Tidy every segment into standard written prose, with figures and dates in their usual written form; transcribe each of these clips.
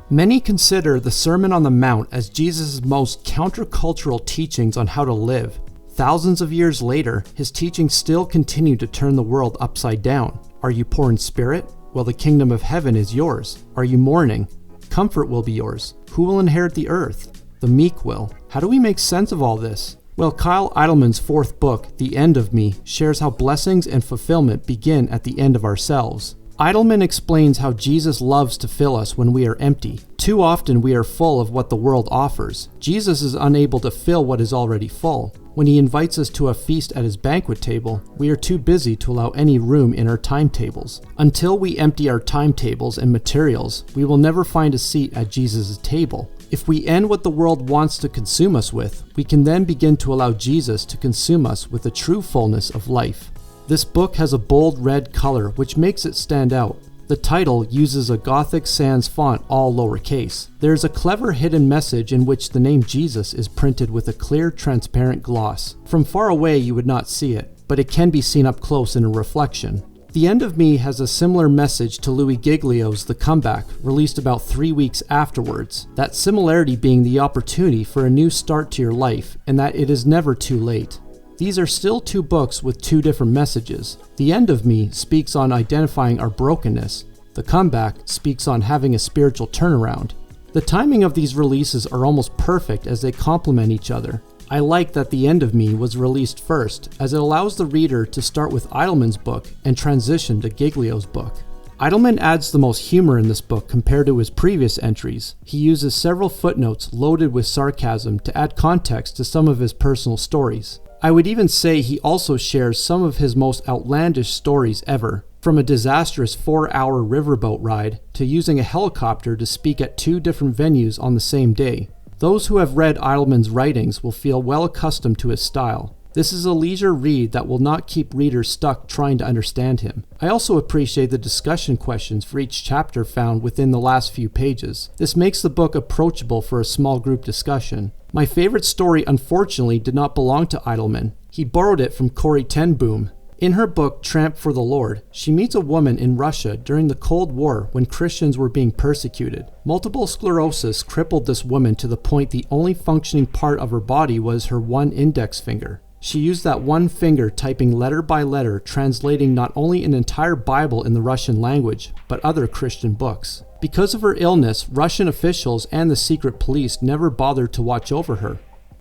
Many consider the Sermon on the Mount as Jesus' most countercultural teachings on how to live. Thousands of years later, his teachings still continue to turn the world upside down. Are you poor in spirit? Well, the kingdom of heaven is yours. Are you mourning? Comfort will be yours. Who will inherit the earth? The meek will. How do we make sense of all this? Well, Kyle Idleman's fourth book, The End of Me, shares how blessings and fulfillment begin at the end of ourselves. Idleman explains how Jesus loves to fill us when we are empty. Too often we are full of what the world offers. Jesus is unable to fill what is already full. When he invites us to a feast at his banquet table, we are too busy to allow any room in our timetables. Until we empty our timetables and materials, we will never find a seat at Jesus' table. If we end what the world wants to consume us with, we can then begin to allow Jesus to consume us with the true fullness of life. This book has a bold red color which makes it stand out. The title uses a Gothic sans font, all lowercase. There is a clever hidden message in which the name Jesus is printed with a clear, transparent gloss. From far away you would not see it, but it can be seen up close in a reflection. The End of Me has a similar message to Louis Giglio's The Comeback, released about 3 weeks afterwards. That similarity being the opportunity for a new start to your life, and that it is never too late. These are still two books with two different messages. The End of Me speaks on identifying our brokenness. The Comeback speaks on having a spiritual turnaround. The timing of these releases are almost perfect as they complement each other. I like that The End of Me was released first, as it allows the reader to start with Idleman's book and transition to Giglio's book. Idleman adds the most humor in this book compared to his previous entries. He uses several footnotes loaded with sarcasm to add context to some of his personal stories. I would even say he also shares some of his most outlandish stories ever, from a disastrous 4-hour riverboat ride to using a helicopter to speak at 2 different venues on the same day. Those who have read Idleman's writings will feel well accustomed to his style. This is a leisure read that will not keep readers stuck trying to understand him. I also appreciate the discussion questions for each chapter found within the last few pages. This makes the book approachable for a small group discussion. My favorite story unfortunately did not belong to Idleman. He borrowed it from Corrie ten Boom. In her book, Tramp for the Lord, she meets a woman in Russia during the Cold War when Christians were being persecuted. Multiple sclerosis crippled this woman to the point the only functioning part of her body was her one index finger. She used that one finger typing letter by letter, translating not only an entire Bible in the Russian language, but other Christian books. Because of her illness, Russian officials and the secret police never bothered to watch over her.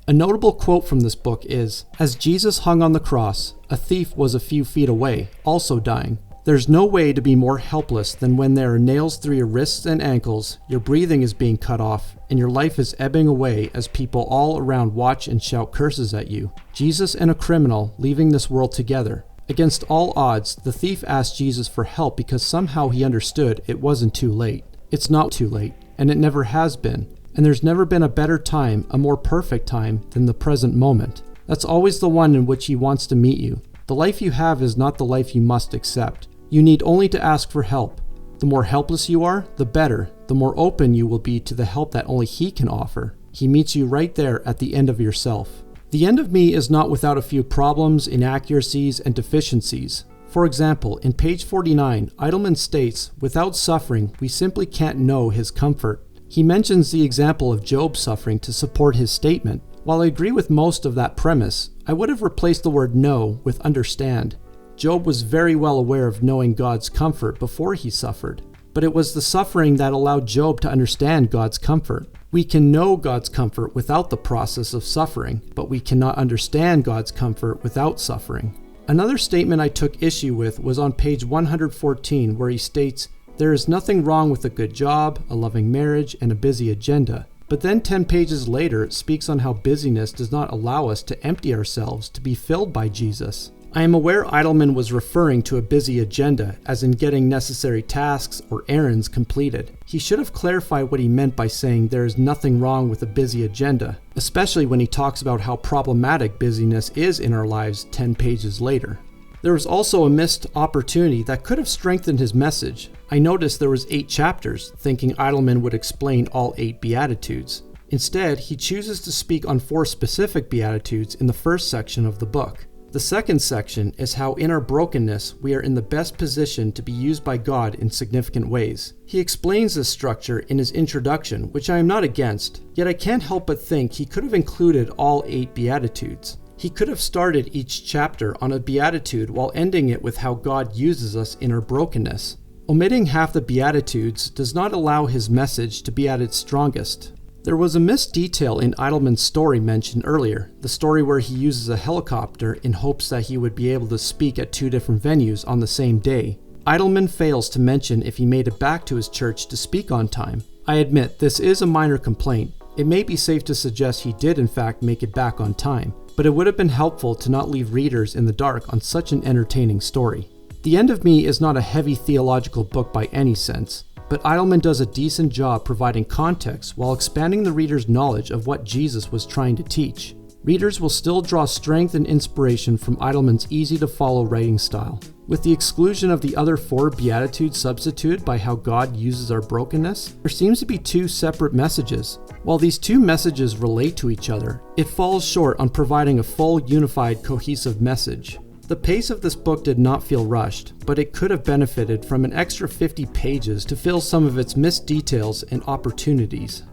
A notable quote from this book is, "As Jesus hung on the cross, a thief was a few feet away, also dying. There's no way to be more helpless than when there are nails through your wrists and ankles, your breathing is being cut off, and your life is ebbing away as people all around watch and shout curses at you. Jesus and a criminal leaving this world together. Against all odds, the thief asked Jesus for help because somehow he understood it wasn't too late. It's not too late, and it never has been. And there's never been a better time, a more perfect time than the present moment. That's always the one in which he wants to meet you. The life you have is not the life you must accept. You need only to ask for help. The more helpless you are, the better. The more open you will be to the help that only he can offer. He meets you right there at the end of yourself." The End of Me is not without a few problems, inaccuracies, and deficiencies. For example, in page 49, Idleman states, "Without suffering, we simply can't know his comfort." He mentions the example of Job's suffering to support his statement. While I agree with most of that premise, I would have replaced the word know with understand. Job was very well aware of knowing God's comfort before he suffered, but it was the suffering that allowed Job to understand God's comfort. We can know God's comfort without the process of suffering, but we cannot understand God's comfort without suffering. Another statement I took issue with was on page 114, where he states, "There is nothing wrong with a good job, a loving marriage, and a busy agenda." But then 10 pages later, it speaks on how busyness does not allow us to empty ourselves to be filled by Jesus. I am aware Idleman was referring to a busy agenda, as in getting necessary tasks or errands completed. He should have clarified what he meant by saying there is nothing wrong with a busy agenda, especially when he talks about how problematic busyness is in our lives 10 pages later. There was also a missed opportunity that could have strengthened his message. I noticed there was 8 chapters, thinking Idleman would explain all 8 Beatitudes. Instead, he chooses to speak on 4 specific Beatitudes in the first section of the book. The second section is how in our brokenness we are in the best position to be used by God in significant ways. He explains this structure in his introduction, which I am not against, yet I can't help but think he could have included all 8 Beatitudes. He could have started each chapter on a beatitude while ending it with how God uses us in our brokenness. Omitting half the Beatitudes does not allow his message to be at its strongest. There was a missed detail in Idleman's story mentioned earlier, the story where he uses a helicopter in hopes that he would be able to speak at 2 different venues on the same day. Idleman fails to mention if he made it back to his church to speak on time. I admit this is a minor complaint. It may be safe to suggest he did in fact make it back on time, but it would have been helpful to not leave readers in the dark on such an entertaining story. The End of Me is not a heavy theological book by any sense, but Idleman does a decent job providing context while expanding the reader's knowledge of what Jesus was trying to teach. Readers will still draw strength and inspiration from Idleman's easy-to-follow writing style. With the exclusion of the other 4 Beatitudes substituted by how God uses our brokenness, there seems to be 2 separate messages. While these 2 messages relate to each other, it falls short on providing a full, unified, cohesive message. The pace of this book did not feel rushed, but it could have benefited from an extra 50 pages to fill some of its missed details and opportunities.